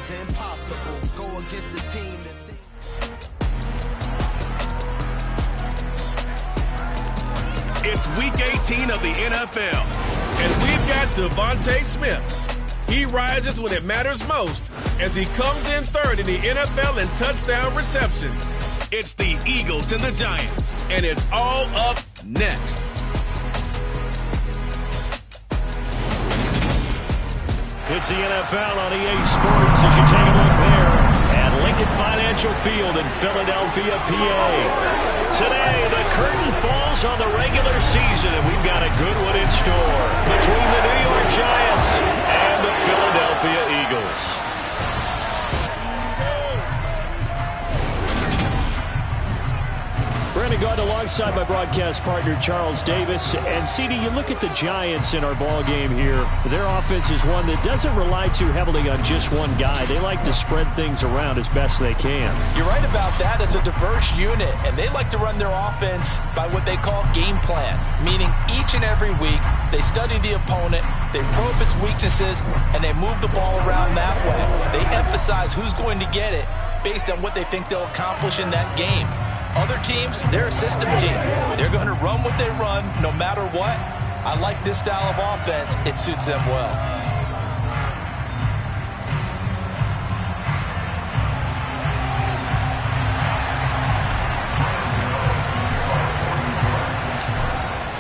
seems impossible. Go against the team that It's week 18 of the NFL, and we've got Devontae Smith. He rises when it matters most as he comes in third in the NFL in touchdown receptions. It's the Eagles and the Giants, and it's all up next. It's the NFL on EA Sports as you take a look there at Lincoln Financial Field in Philadelphia, PA. Today, the curtain falls on the regular season, and we've got a good one in store between the New York Giants and the Philadelphia Eagles. Brandon Gardner alongside my broadcast partner Charles Davis. And CD, you look at the Giants in our ball game here. Their offense is one that doesn't rely too heavily on just one guy. They like to spread things around as best they can. You're right about that. It's a diverse unit, and they like to run their offense by what they call game plan, meaning each and every week they study the opponent, they probe its weaknesses, and they move the ball around that way. They emphasize who's going to get it based on what they think they'll accomplish in that game. Other teams, they're a system team. They're going to run what they run no matter what. I like this style of offense. It suits them well.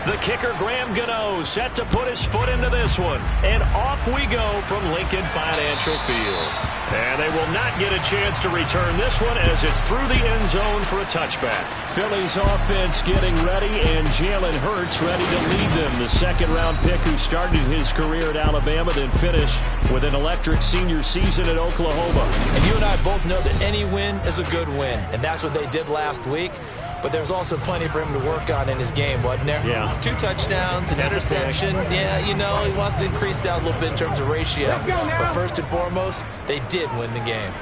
The kicker, Graham Gano, set to put his foot into this one. And off we go from Lincoln Financial Field. And they will not get a chance to return this one as it's through the end zone for a touchback. Philly's offense getting ready, and Jalen Hurts ready to lead them. The second-round pick who started his career at Alabama, then finished with an electric senior season at Oklahoma. And you and I both know that any win is a good win, and that's what they did last week. But there's also plenty for him to work on in his game, wasn't there? Yeah. 2 touchdowns, an interception. Yeah, you know, he wants to increase that a little bit in terms of ratio. But first and foremost, they did win the game.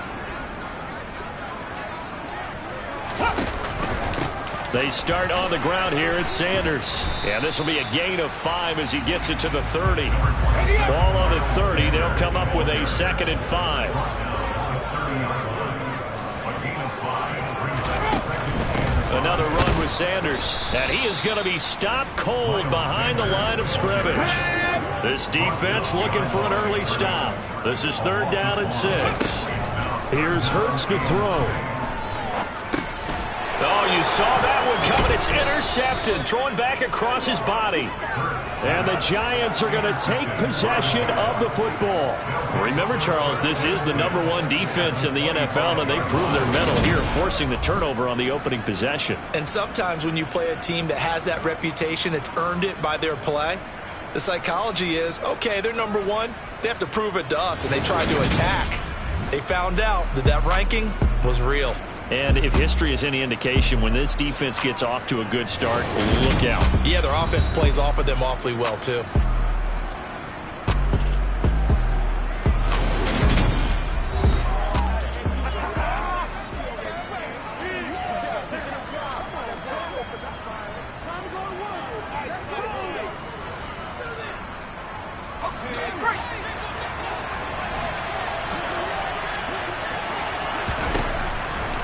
They start on the ground here at Sanders. And this will be a gain of 5 as he gets it to the 30. Ball on the 30. They'll come up with a 2nd and 5. Another run with Sanders, and he is going to be stopped cold behind the line of scrimmage. This defense looking for an early stop. This is 3rd down and 6. Here's Hurts to throw. Oh, you saw that one coming. It's intercepted, throwing back across his body. And the Giants are going to take possession of the football. Remember, Charles, this is the #1 defense in the NFL, and they prove their mettle here, forcing the turnover on the opening possession. And sometimes when you play a team that has that reputation, it's earned it by their play. The psychology is, okay, they're #1. They have to prove it to us, and they tried to attack. They found out that that ranking was real. And if history is any indication, when this defense gets off to a good start, look out. Yeah, their offense plays off of them awfully well, too.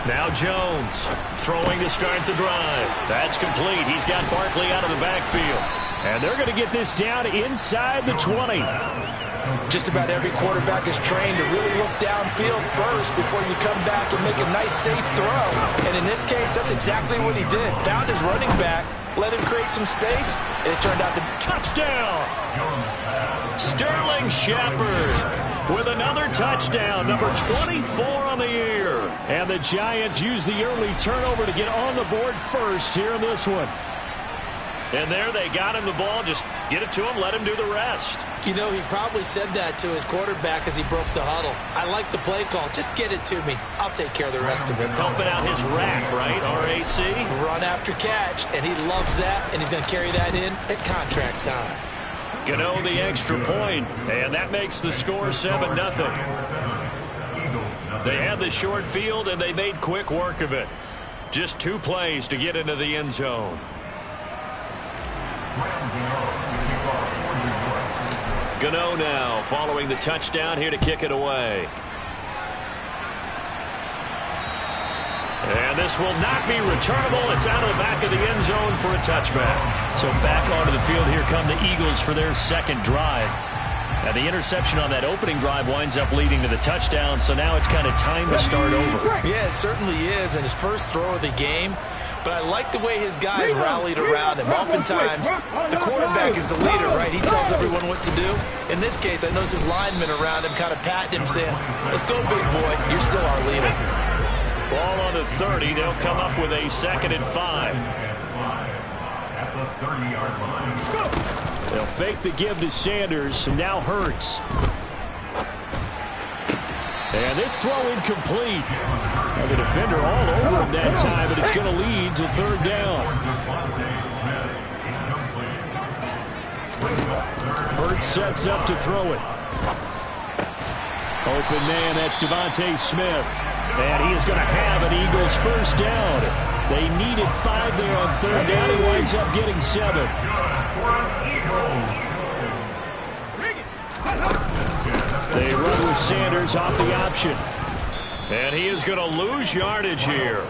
Now Jones throwing to start the drive. That's complete. He's got Barkley out of the backfield. And they're going to get this down inside the 20. Just about every quarterback is trained to really look downfield first before you come back and make a nice, safe throw. And in this case, that's exactly what he did. Found his running back, let him create some space, and it turned out to be touchdown. Sterling Shepard with another touchdown, number 24 on the year. And the Giants use the early turnover to get on the board first here in this one. And there they got him the ball. Just get it to him, let him do the rest. You know, he probably said that to his quarterback as he broke the huddle. I like the play call. Just get it to me. I'll take care of the rest of it. Helping out his rack, right? RAC? Run after catch, and he loves that, and he's going to carry that in at contract time. Gano the extra point, and that makes the score 7-0. They had the short field, and they made quick work of it. Just 2 plays to get into the end zone. Gano now following the touchdown here to kick it away. And this will not be returnable. It's out of the back of the end zone for a touchback. So back onto the field here come the Eagles for their second drive. Now the interception on that opening drive winds up leading to the touchdown, so now it's kind of time to start over. Yeah, it certainly is, and his first throw of the game. But I like the way his guys rallied around him. Oftentimes, the quarterback is the leader, right? He tells everyone what to do. In this case, I notice his linemen around him kind of patting him, saying, let's go, big boy. You're still our leader. Ball on the 30. They'll come up with a 2nd and 5. They'll fake the give to Sanders, and now Hurts. And this throw incomplete. Now the defender all over him that time, but it's going to lead to 3rd down. Hurts sets up to throw it. Open man, that's Devontae Smith. And he is going to have an Eagles first down. They needed 5 there on 3rd down. He winds up getting 7. They run with Sanders off the option. And he is going to lose yardage here.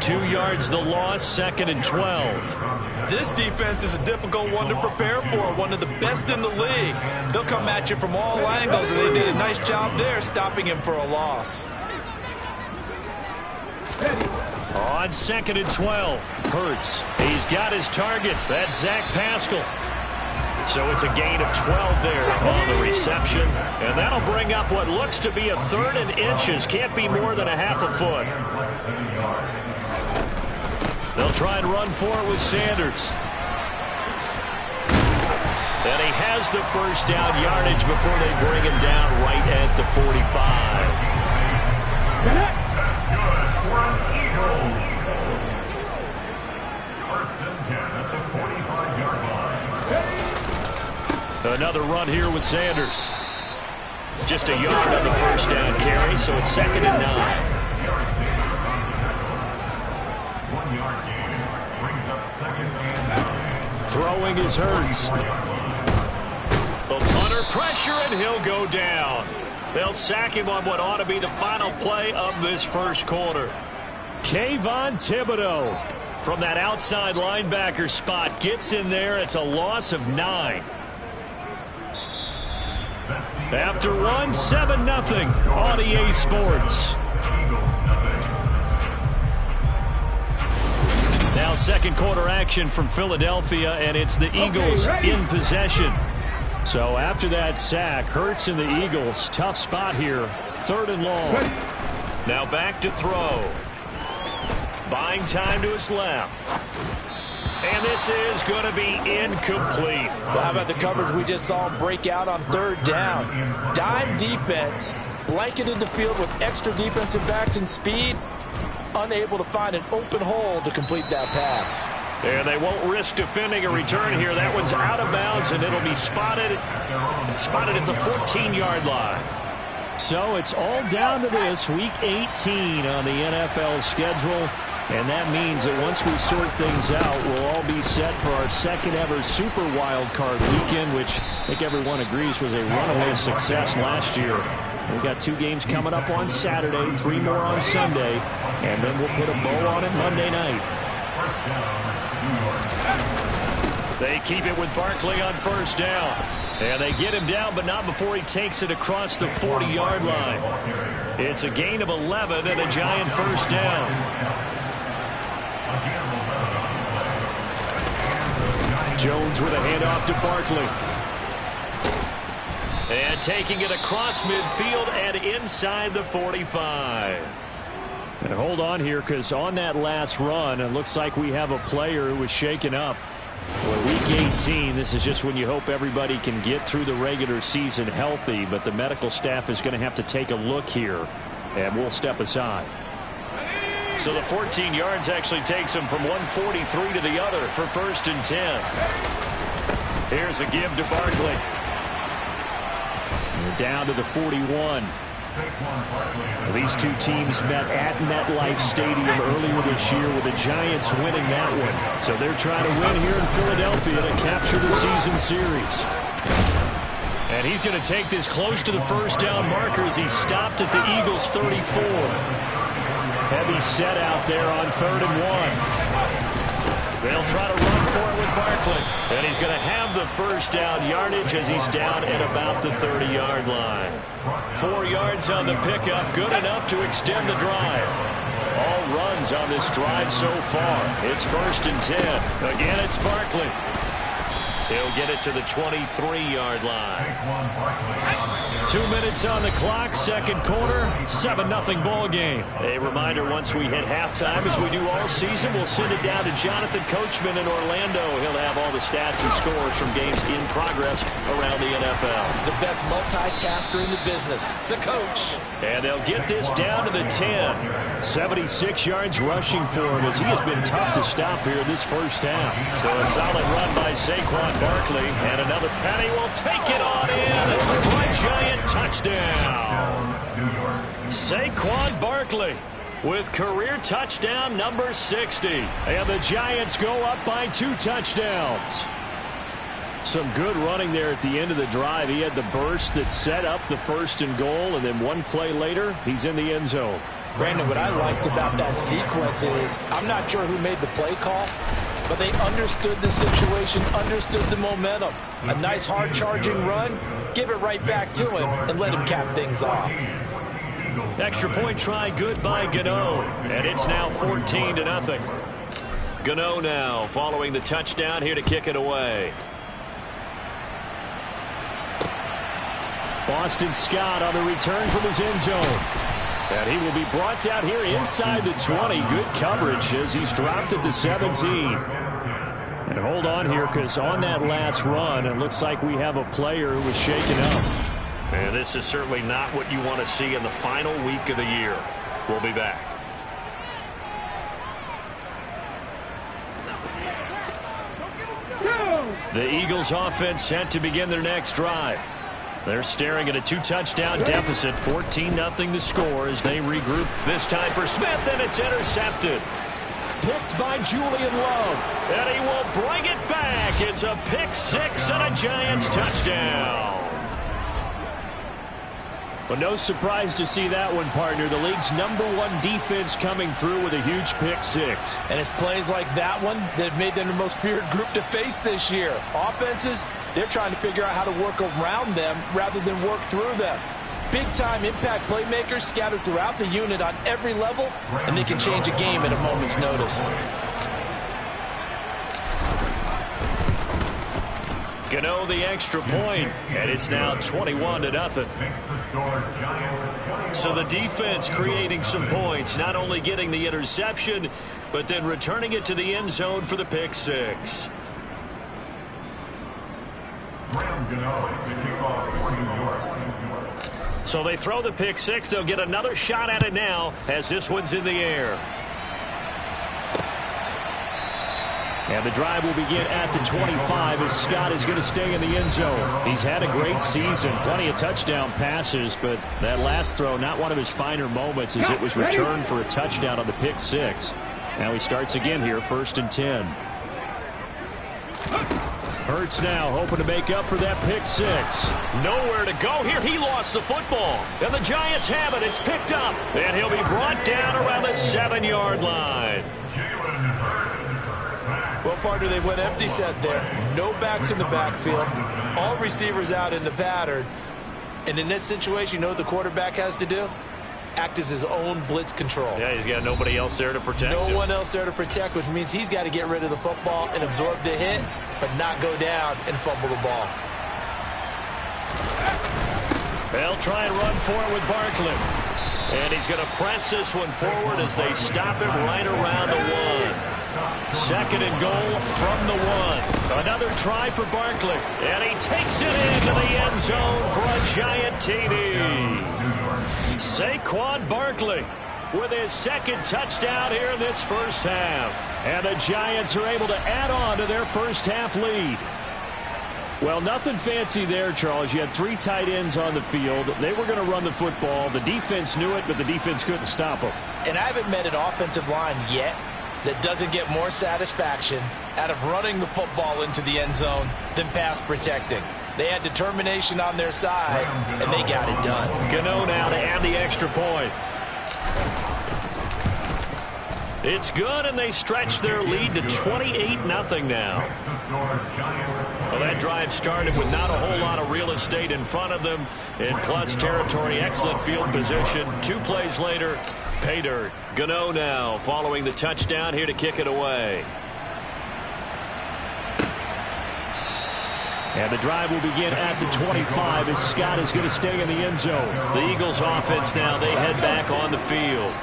2 yards the loss, 2nd and 12. This defense is a difficult one to prepare for, one of the best in the league. They'll come at you from all angles, and they did a nice job there stopping him for a loss. On 2nd and 12, Hurts. He's got his target. That's Zach Pascal. So it's a gain of 12 there on the reception. And that'll bring up what looks to be a 3rd and inches. Can't be more than a half a foot. They'll try and run for it with Sanders. And he has the first down yardage before they bring him down right at the 45. Another run here with Sanders. Just a yard on the first down carry, so it's 2nd and 9. 1 yard gain brings up 2nd and 9. Throwing is Hurts. The punter pressure, and he'll go down. They'll sack him on what ought to be the final play of this first quarter. Kayvon Thibodeau from that outside linebacker spot gets in there. It's a loss of 9. After 1, 7-0 on EA Sports. Now 2nd quarter action from Philadelphia, and it's the Eagles in possession. So after that sack, Hurts and the Eagles, tough spot here. 3rd and long. Now back to throw. Buying time to his left. And this is going to be incomplete. Well, how about the coverage we just saw him break out on 3rd down? Dime defense, blanketed the field with extra defensive backs and speed, unable to find an open hole to complete that pass. And they won't risk defending a return here. That one's out of bounds, and it'll be spotted at the 14-yard line. So it's all down to this, Week 18 on the NFL schedule. And that means that once we sort things out, we'll all be set for our 2nd ever Super Wild Card weekend, which I think everyone agrees was a runaway success last year. We've got 2 games coming up on Saturday, 3 more on Sunday, and then we'll put a bow on it Monday night. They keep it with Barkley on 1st down. And they get him down, but not before he takes it across the 40-yard line. It's a gain of 11 and a giant first down. Jones with a handoff to Barkley. And taking it across midfield and inside the 45. And hold on here, because on that last run, it looks like we have a player who was shaken up. Well, Week 18, this is just when you hope everybody can get through the regular season healthy, but the medical staff is going to have to take a look here, and we'll step aside. So the 14 yards actually takes him from 143 to the other for 1st and 10. Here's a give to Barkley. We're down to the 41. These 2 teams met at MetLife Stadium earlier this year, with the Giants winning that one. So they're trying to win here in Philadelphia to capture the season series. And he's going to take this close to the first down marker as he stopped at the Eagles' 34. Heavy set out there on 3rd and 1. They'll try to run for it with Barkley. And he's going to have the first down yardage as he's down at about the 30-yard line. 4 yards on the pickup, good enough to extend the drive. All runs on this drive so far. It's 1st and 10. Again, it's Barkley. He'll get it to the 23-yard line. 2 minutes on the clock, second quarter, 7-0 ball game. A reminder, once we hit halftime, as we do all season, we'll send it down to Jonathan Coachman in Orlando. He'll have all the stats and scores from games in progress around the NFL. The best multitasker in the business, the coach. And they'll get this down to the 10. 76 yards rushing for him as he has been tough to stop here this first half. So a solid run by Saquon Barkley, and another penny will take it on in for a giant touchdown. Saquon Barkley with career touchdown number 60. And the Giants go up by 2 touchdowns. Some good running there at the end of the drive. He had the burst that set up the 1st and goal, and then 1 play later, he's in the end zone. Brandon, what I liked about that sequence is I'm not sure who made the play call, but they understood the situation, understood the momentum. A nice hard-charging run, give it right back to him, and let him cap things off. Extra point try good by Gano, and it's now 14-0. Gano now following the touchdown here to kick it away. Boston Scott on the return from his end zone. And he will be brought down here inside the 20. Good coverage as he's dropped at the 17. And hold on here, because on that last run, it looks like we have a player who was shaken up. And this is certainly not what you want to see in the final week of the year. We'll be back. The Eagles offense set to begin their next drive. They're staring at a 2-touchdown deficit, 14-0 the score as they regroup. This time for Smith, and it's intercepted. Picked by Julian Love, and he will bring it back. It's a pick 6 and a Giants touchdown. But no surprise to see that one, partner. The league's #1 defense coming through with a huge pick 6. And it's plays like that one that have made them the most feared group to face this year. Offenses, they're trying to figure out how to work around them rather than work through them. Big-time impact playmakers scattered throughout the unit on every level, and they can change a game at a moment's notice. Gano the extra point, and it's now 21-0. So the defense creating some points, not only getting the interception, but then returning it to the end zone for the pick 6. So they throw the pick 6. They'll get another shot at it now as this one's in the air. And the drive will begin at the 25 as Scott is going to stay in the end zone. He's had a great season, plenty of touchdown passes, but that last throw, not one of his finer moments as it was returned for a touchdown on the pick 6. Now he starts again here, 1st and 10. Hurts now, hoping to make up for that pick 6. Nowhere to go here. He lost the football. And the Giants have it. It's picked up. And he'll be brought down around the 7-yard line. Well, partner, they went empty set there. No backs in the backfield. All receivers out in the pattern. And in this situation, you know what the quarterback has to do? Act as his own blitz control. Yeah, he's got nobody else there to protect him. No one else there to protect, which means he's got to get rid of the football and absorb the hit, but not go down and fumble the ball. They'll try and run for it with Barkley. And he's going to press this one forward as they stop him right around the 1. 2nd and goal from the 1. Another try for Barkley. And he takes it into the end zone for a giant TD. Saquon Barkley with his 2nd touchdown here in this first half. And the Giants are able to add on to their first half lead. Well, nothing fancy there, Charles. You had 3 tight ends on the field. They were going to run the football. The defense knew it, but the defense couldn't stop them. And I haven't met an offensive line yet that doesn't get more satisfaction out of running the football into the end zone than pass protecting. They had determination on their side, and they got it done. Gano now to add the extra point. It's good, and they stretch their lead to 28-0 now. Well, that drive started with not a whole lot of real estate in front of them. In plus territory, excellent field position. 2 plays later, pay dirt. Gano now following the touchdown here to kick it away. And the drive will begin at the 25 as Scott is going to stay in the end zone. The Eagles offense now, they head back on the field.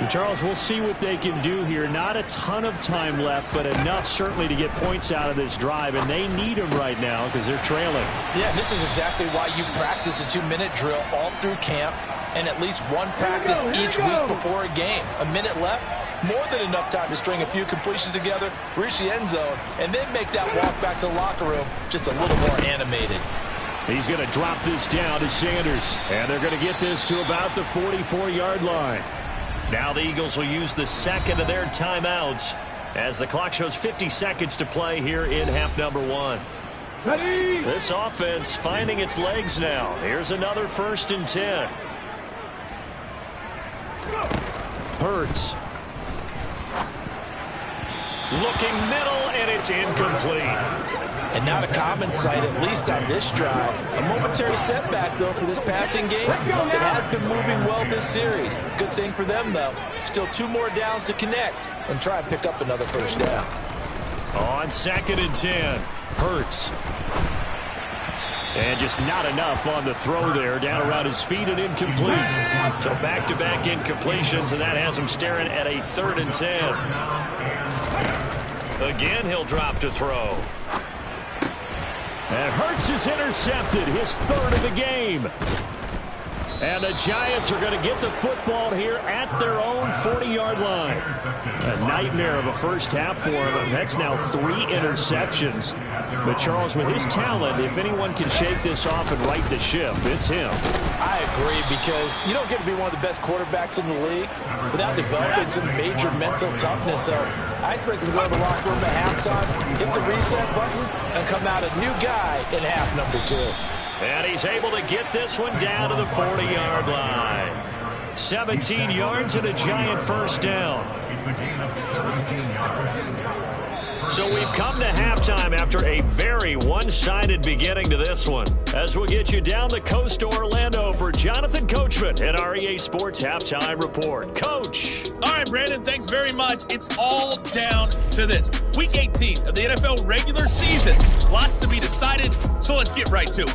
Charles, we'll see what they can do here. Not a ton of time left, but enough certainly to get points out of this drive, and they need them right now because they're trailing. Yeah, this is exactly why you practice a 2-minute drill all through camp and at least one practice each week before a game. A minute left, more than enough time to string a few completions together, reach the end zone, and then make that walk back to the locker room just a little more animated. He's going to drop this down to Sanders, and they're going to get this to about the 44-yard line. Now the Eagles will use the second of their timeouts as the clock shows 50 seconds to play here in half number 1. Ready? This offense finding its legs now. Here's another 1st and 10. Hurts. Looking middle, and it's incomplete. And not a common sight, at least on this drive. A momentary setback, though, for this passing game. It has been moving well this series. Good thing for them, though. Still 2 more downs to connect and try and pick up another 1st down. On 2nd and 10. Hurts. And just not enough on the throw there. Down around his feet and incomplete. So back-to-back incompletions, and that has him staring at a 3rd and 10. Again, he'll drop to throw. And Hurts is intercepted, his 3rd of the game. And the Giants are going to get the football here at their own 40-yard line. A nightmare of a first half for him. That's now 3 interceptions. But Charles, with his talent, if anyone can shake this off and right the ship, it's him. I agree, because you don't get to be one of the best quarterbacks in the league without developing some major mental toughness. So I expect him to go to the locker room at halftime, hit the reset button, and come out a new guy in half number 2. And he's able to get this one down to the 40-yard line. 17 yards and a Giant 1st down. So we've come to halftime after a very one-sided beginning to this one. As we'll get you down the coast to Orlando for Jonathan Coachman at our EA Sports Halftime Report. Coach. All right, Brandon, thanks very much. It's all down to this. Week 18 of the NFL regular season. Lots to be decided, so let's get right to it.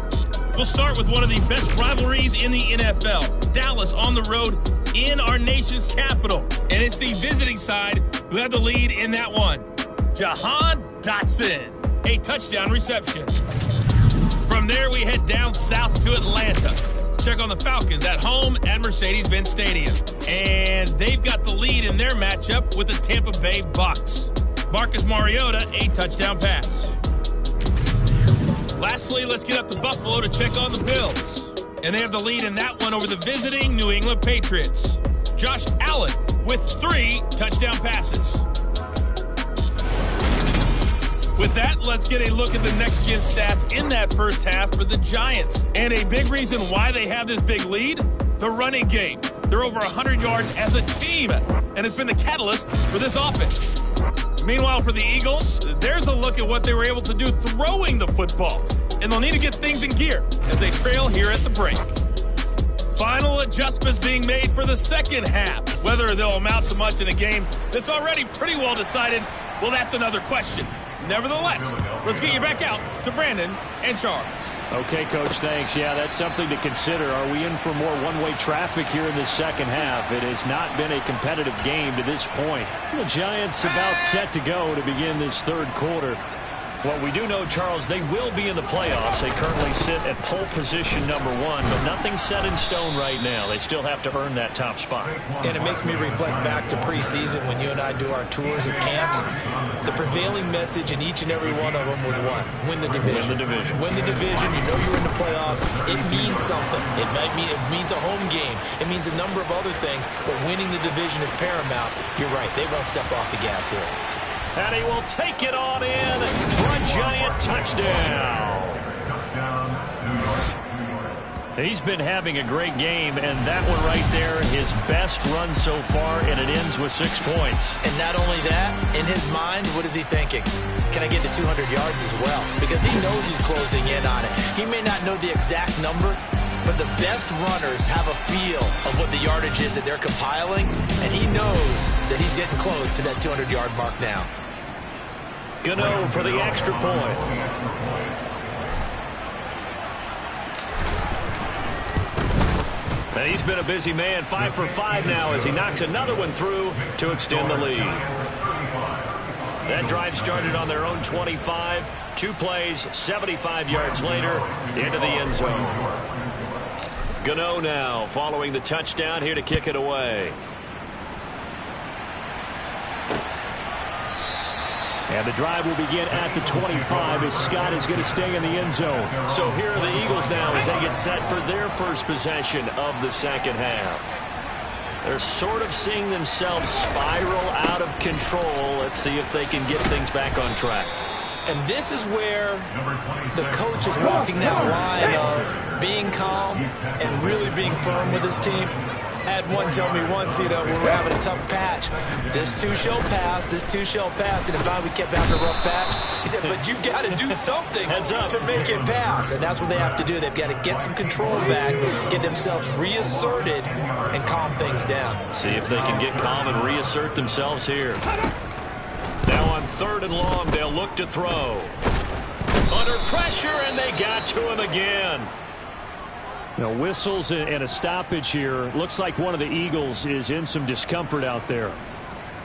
We'll start with one of the best rivalries in the NFL. Dallas on the road in our nation's capital. And it's the visiting side who have the lead in that one. Jahan Dotson, a touchdown reception. From there, we head down south to Atlanta. Check on the Falcons at home at Mercedes-Benz Stadium. And they've got the lead in their matchup with the Tampa Bay Bucks. Marcus Mariota, a touchdown pass. Lastly, let's get up to Buffalo to check on the Bills. And they have the lead in that one over the visiting New England Patriots. Josh Allen with 3 touchdown passes. With that, let's get a look at the next-gen stats in that first half for the Giants. And a big reason why they have this big lead, the running game. They're over 100 yards as a team, and it's been the catalyst for this offense. Meanwhile, for the Eagles, there's a look at what they were able to do throwing the football. And they'll need to get things in gear as they trail here at the break. Final adjustments being made for the second half. Whether they'll amount to much in a game that's already pretty well decided, well, that's another question. Nevertheless, let's get you back out to Brandon and Charles. Okay, Coach, thanks. Yeah, that's something to consider. Are we in for more one-way traffic here in the second half? It has not been a competitive game to this point. The Giants about set to go to begin this 3rd quarter. Well, we do know, Charles, they will be in the playoffs. They currently sit at pole position number 1, but nothing's set in stone right now. They still have to earn that top spot. And it makes me reflect back to preseason when you and I do our tours of camps. The prevailing message in each and every one of them was what? Win the division. Win the division. Win the division. You know you're in the playoffs. It means something. It means a home game. It means a number of other things, but winning the division is paramount. You're right. They won't step off the gas here. And he will take it on in for a Giant touchdown. He's been having a great game, and that one right there, his best run so far, and it ends with 6 points. And not only that, in his mind, what is he thinking? Can I get to 200 yards as well? Because he knows he's closing in on it. He may not know the exact number, but the best runners have a feel of what the yardage is that they're compiling, and he knows that he's getting close to that 200-yard mark now. Gano for the extra point. And he's been a busy man, 5 for 5 now as he knocks another one through to extend the lead. That drive started on their own 25. 2 plays, 75 yards later, into the end zone. Gano now following the touchdown here to kick it away. And the drive will begin at the 25 as Scott is going to stay in the end zone. So here are the Eagles now as they get set for their first possession of the second half. They're sort of seeing themselves spiral out of control. Let's see if they can get things back on track. And this is where the coach is walking that line of being calm and really being firm with his team. I had one tell me once, when we're having a tough patch, this too shall pass, this too shall pass. And if we kept having a rough patch, he said, but you got to do something to make it pass. And that's what they have to do. They've got to get some control back, get themselves reasserted, and calm things down. See if they can get calm and reassert themselves here. Now on 3rd and long, they'll look to throw. Under pressure, and they got to him again. Now, whistles and a stoppage here. Looks like one of the Eagles is in some discomfort out there.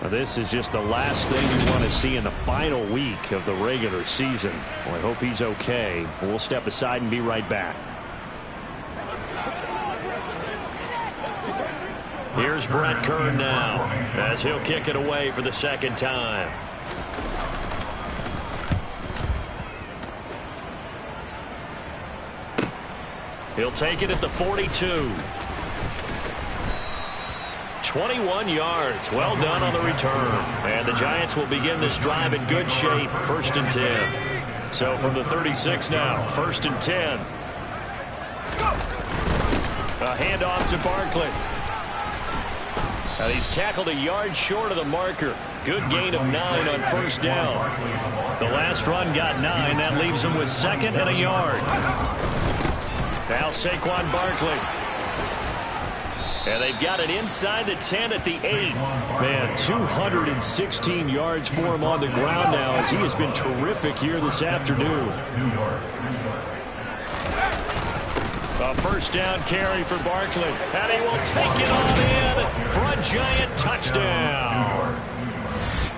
Now, this is just the last thing you want to see in the final week of the regular season. Well, I hope he's okay. We'll step aside and be right back. Here's Brett Kern now as he'll kick it away for the second time. He'll take it at the 42. 21 yards. Well done on the return. And the Giants will begin this drive in good shape. 1st and 10. So from the 36 now. 1st and 10. A handoff to Barkley. And he's tackled a yard short of the marker. Good gain of 9 on 1st down. The last run got 9. That leaves him with 2nd and a yard. Now Saquon Barkley. And they've got it inside the 10 at the 8. Man, 216 yards for him on the ground now as he has been terrific here this afternoon. A 1st down carry for Barkley. And he will take it on in for a Giant touchdown.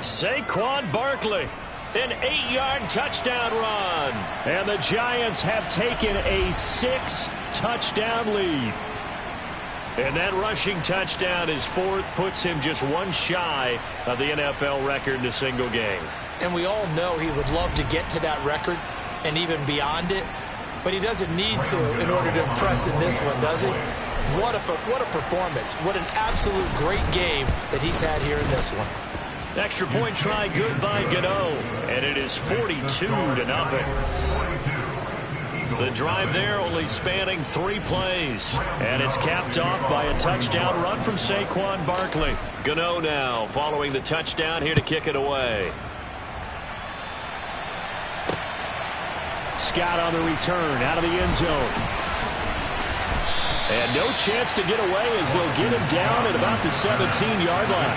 Saquon Barkley. An 8-yard touchdown run. And the Giants have taken a 6-touchdown lead. And that rushing touchdown is 4th, puts him just 1 shy of the NFL record in a single game. And we all know he would love to get to that record and even beyond it. But he doesn't need to in order to impress in this one, does he? What a performance. What an absolute great game that he's had here in this one. Extra point try good by Gano, and it is 42-0. The drive there only spanning 3 plays, and it's capped off by a touchdown run from Saquon Barkley. Gano now following the touchdown here to kick it away. Scott on the return out of the end zone. And no chance to get away as they'll get him down at about the 17-yard line.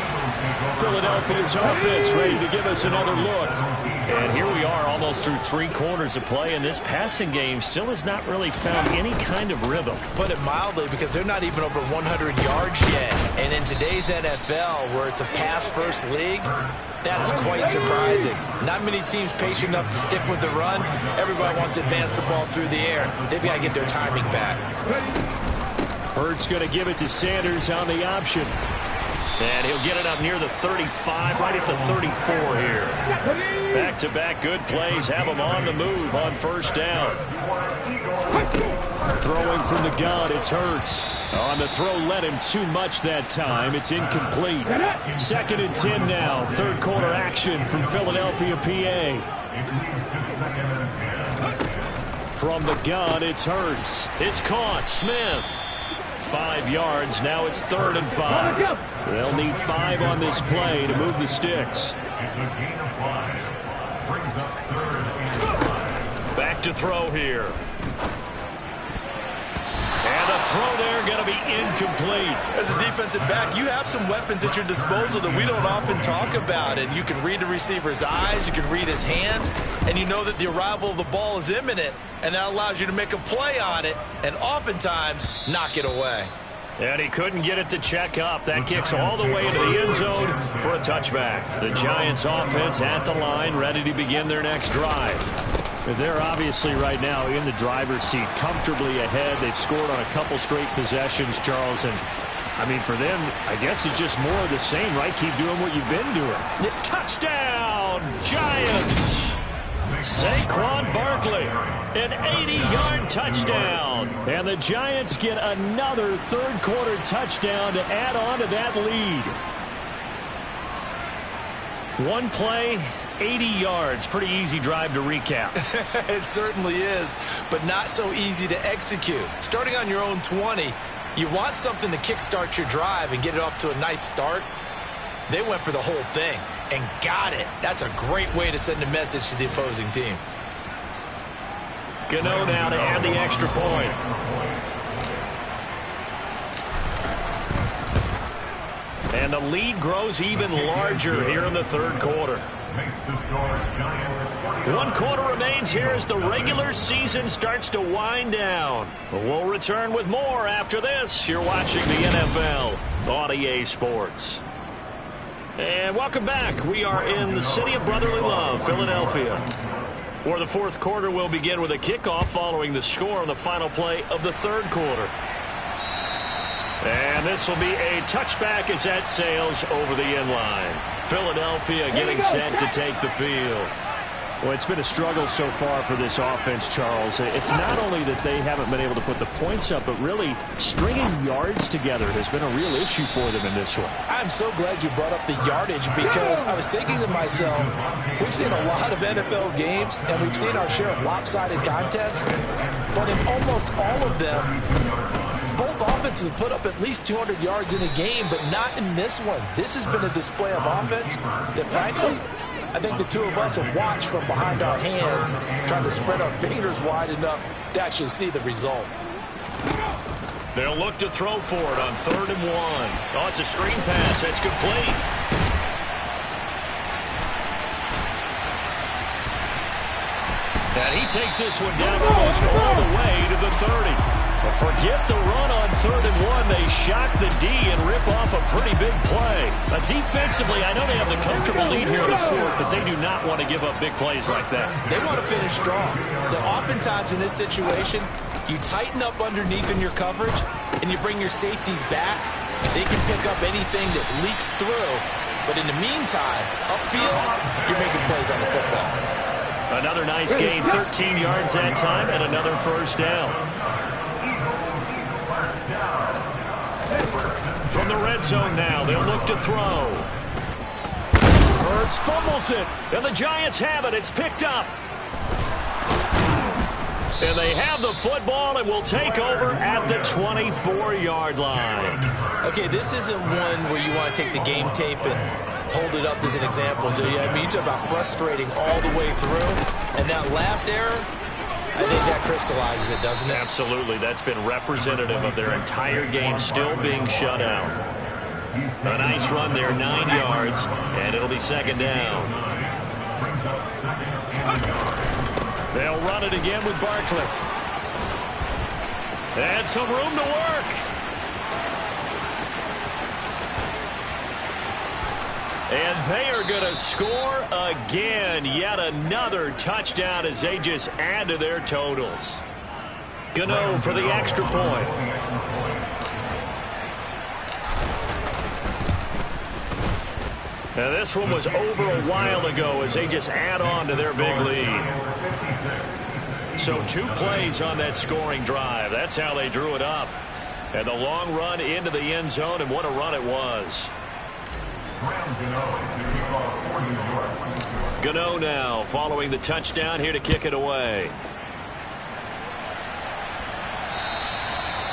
Philadelphia's offense ready to give us another look. And here we are almost through 3 quarters of play, and this passing game still has not really found any kind of rhythm. Put it mildly, because they're not even over 100 yards yet. And in today's NFL, where it's a pass-first league, that is quite surprising. Not many teams patient enough to stick with the run. Everybody wants to advance the ball through the air. They've got to get their timing back. Hurts going to give it to Sanders on the option. And he'll get it up near the 35, right at the 34 here. Back-to-back good plays have him on the move on 1st down. Throwing from the gun, it's Hurts. On the throw, led him too much that time. It's incomplete. 2nd and 10 now. 3rd quarter action from Philadelphia, PA. From the gun, it's Hurts. It's caught. Smith. 5 yards. Now it's 3rd and 5. They'll need 5 on this play to move the sticks. It's a gain of 5. Brings up 3rd and 5. Back to throw here. And the throw there going to be incomplete. As a defensive back, you have some weapons at your disposal that we don't often talk about. And you can read the receiver's eyes, you can read his hands, and you know that the arrival of the ball is imminent. And that allows you to make a play on it and oftentimes knock it away. And he couldn't get it to check up. That kicks all the way into the end zone for a touchback. The Giants offense at the line, ready to begin their next drive. They're obviously right now in the driver's seat, comfortably ahead. They've scored on a couple straight possessions, Charles. And, I mean, for them, I guess it's just more of the same, right? Keep doing what you've been doing. Touchdown, Giants! Saquon Barkley, an 80-yard touchdown. And the Giants get another third-quarter touchdown to add on to that lead. One play, 80 yards. Pretty easy drive to recap. It certainly is, but not so easy to execute. Starting on your own 20, you want something to kickstart your drive and get it off to a nice start. They went for the whole thing and got it. That's a great way to send a message to the opposing team. Gano now to add the extra point. And the lead grows even larger here in the third quarter. One quarter remains here as the regular season starts to wind down. But we'll return with more after this. You're watching the NFL on EA Sports. And welcome back. We are in the city of brotherly love, Philadelphia, where the fourth quarter will begin with a kickoff following the score on the final play of the third quarter. And this will be a touchback as that sails over the end line. Philadelphia getting set to take the field. Well, it's been a struggle so far for this offense, Charles. It's not only that they haven't been able to put the points up, but really stringing yards together has been a real issue for them in this one. I'm so glad you brought up the yardage because I was thinking to myself, we've seen a lot of NFL games and we've seen our share of lopsided contests, but in almost all of them, both offenses have put up at least 200 yards in a game, but not in this one. This has been a display of offense that, frankly, I think the two of us have watched from behind our hands, trying to spread our fingers wide enough to actually see the result. They'll look to throw for it on 3rd and 1. Oh, it's a screen pass. That's complete. And he takes this one down almost all the way to the 30. But forget the run on 3rd and 1. They shock the D and rip off a pretty big play. Defensively, I know they have the comfortable lead here in the fourth, but they do not want to give up big plays like that. They want to finish strong. So oftentimes in this situation, you tighten up underneath in your coverage, and you bring your safeties back. They can pick up anything that leaks through. But in the meantime, upfield, you're making plays on the football. Another nice gain, 13 yards that time, and another first down. From the red zone now, they'll look to throw. Hurts fumbles it, and the Giants have it. It's picked up. And they have the football and will take over at the 24-yard line. Okay, this isn't one where you want to take the game tape and hold it up as an example, do you? I mean, you talk about frustrating all the way through, and that last error, I think that crystallizes it, doesn't it? Absolutely. That's been representative of their entire game still being shut out. A nice run there, 9 yards, and it'll be 2nd down. They'll run it again with Barkley. And some room to work. And they are going to score again. Yet another touchdown as they just add to their totals. Gano for the extra point. Now this one was over a while ago as they just add on to their big lead. So 2 plays on that scoring drive. That's how they drew it up. And the long run into the end zone, and what a run it was. Gano now following the touchdown here to kick it away.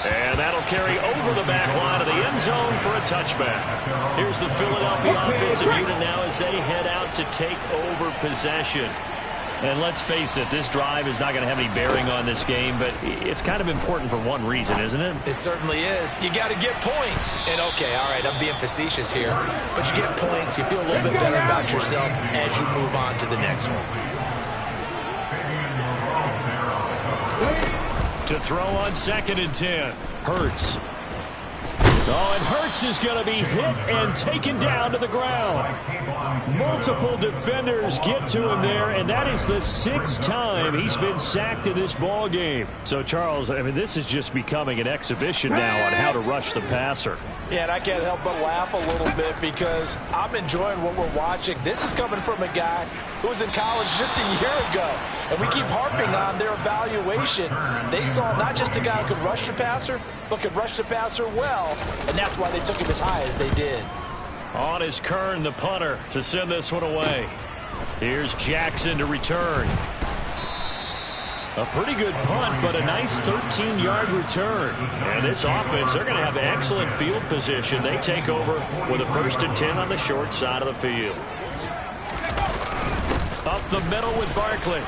And that'll carry over the back line of the end zone for a touchback. Here's the Philadelphia offensive unit now as they head out to take over possession. And let's face it, this drive is not going to have any bearing on this game, but it's kind of important for one reason, isn't it? It certainly is. You got to get points. And, okay, all right, I'm being facetious here, but you get points, you feel a little bit better about yourself as you move on to the next one. To throw on 2nd and 10. Hurts. Oh, and Hurts is going to be hit and taken down to the ground. Multiple defenders get to him there, and that is the 6th time he's been sacked in this ball game. So, Charles, I mean, this is just becoming an exhibition now on how to rush the passer. Yeah, and I can't help but laugh a little bit because I'm enjoying what we're watching. This is coming from a guy who was in college just a year ago, and we keep harping on their evaluation. They saw not just a guy who could rush the passer, but could rush the passer well, and that's why they took him as high as they did. On is Kern, the punter, to send this one away. Here's Jackson to return. A pretty good punt, but a nice 13-yard return. And this offense, they're going to have excellent field position. They take over with a 1st and 10 on the short side of the field. Up the middle with Barkley.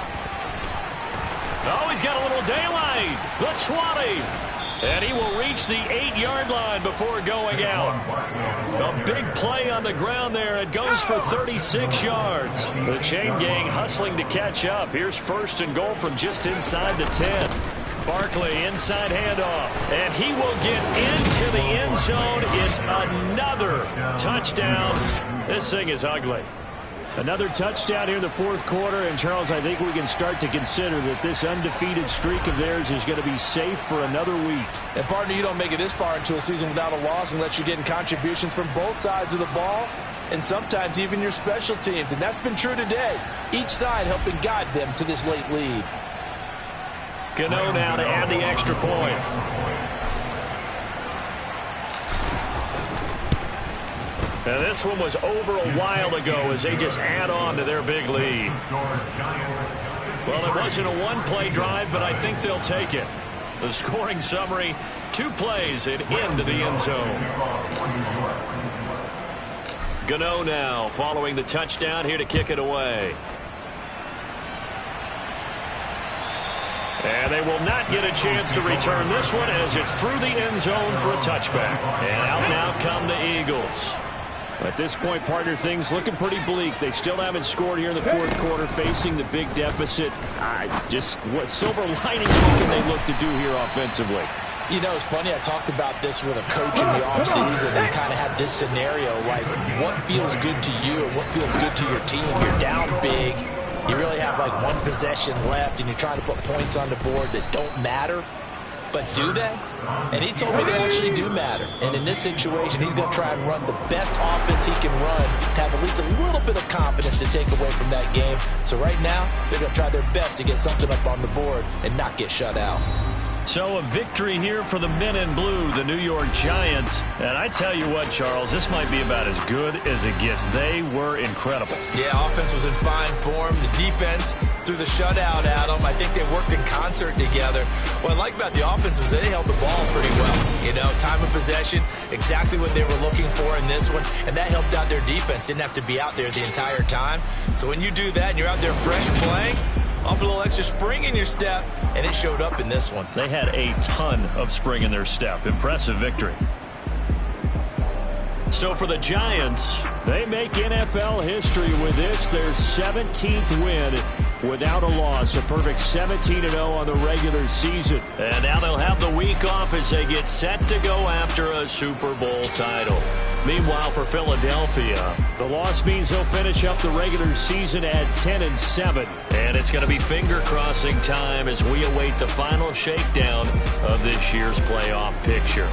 Oh, he's got a little daylight. The 20. And he will reach the 8-yard line before going out. A big play on the ground there. It goes for 36 yards. The chain gang hustling to catch up. Here's 1st and goal from just inside the 10. Barkley, inside handoff. And he will get into the end zone. It's another touchdown. This thing is ugly. Another touchdown here in the 4th quarter. And, Charles, I think we can start to consider that this undefeated streak of theirs is going to be safe for another week. And, partner, you don't make it this far into a season without a loss unless you're getting contributions from both sides of the ball and sometimes even your special teams. And that's been true today. Each side helping guide them to this late lead. Gano now to add the extra point. Now, this one was over a while ago as they just add on to their big lead. Well, it wasn't a one-play drive, but I think they'll take it. The scoring summary, 2 plays and into the end zone. Gano now following the touchdown here to kick it away. And they will not get a chance to return this one as it's through the end zone for a touchback. And out now come the Eagles. At this point, partner, things looking pretty bleak. They still haven't scored here in the 4th quarter, facing the big deficit. Just what silver lining can they look to do here offensively? You know, it's funny. I talked about this with a coach in the offseason and kind of had this scenario, like what feels good to you and what feels good to your team. You're down big. You really have like 1 possession left, and you're trying to put points on the board that don't matter. But do they? And he told me they actually do matter. And in this situation, he's going to try and run the best offense he can run, have at least a little bit of confidence to take away from that game. So right now, they're going to try their best to get something up on the board and not get shut out. So a victory here for the men in blue, the New York Giants. And I tell you what, Charles, this might be about as good as it gets. They were incredible. Yeah, offense was in fine form. The defense threw the shutout at them. I think they worked in concert together. What I like about the offense was they held the ball pretty well. You know, time of possession, exactly what they were looking for in this one. And that helped out their defense. Didn't have to be out there the entire time. So when you do that and you're out there fresh playing, off a little extra spring in your step, and it showed up in this one. They had a ton of spring in their step. Impressive victory. So for the Giants, they make NFL history with this, their 17th win without a loss. A perfect 17-0 on the regular season. And now they'll have the week off as they get set to go after a Super Bowl title. Meanwhile, for Philadelphia, the loss means they'll finish up the regular season at 10-7. And it's going to be finger-crossing time as we await the final shakedown of this year's playoff picture.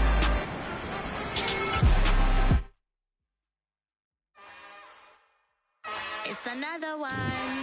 It's another one.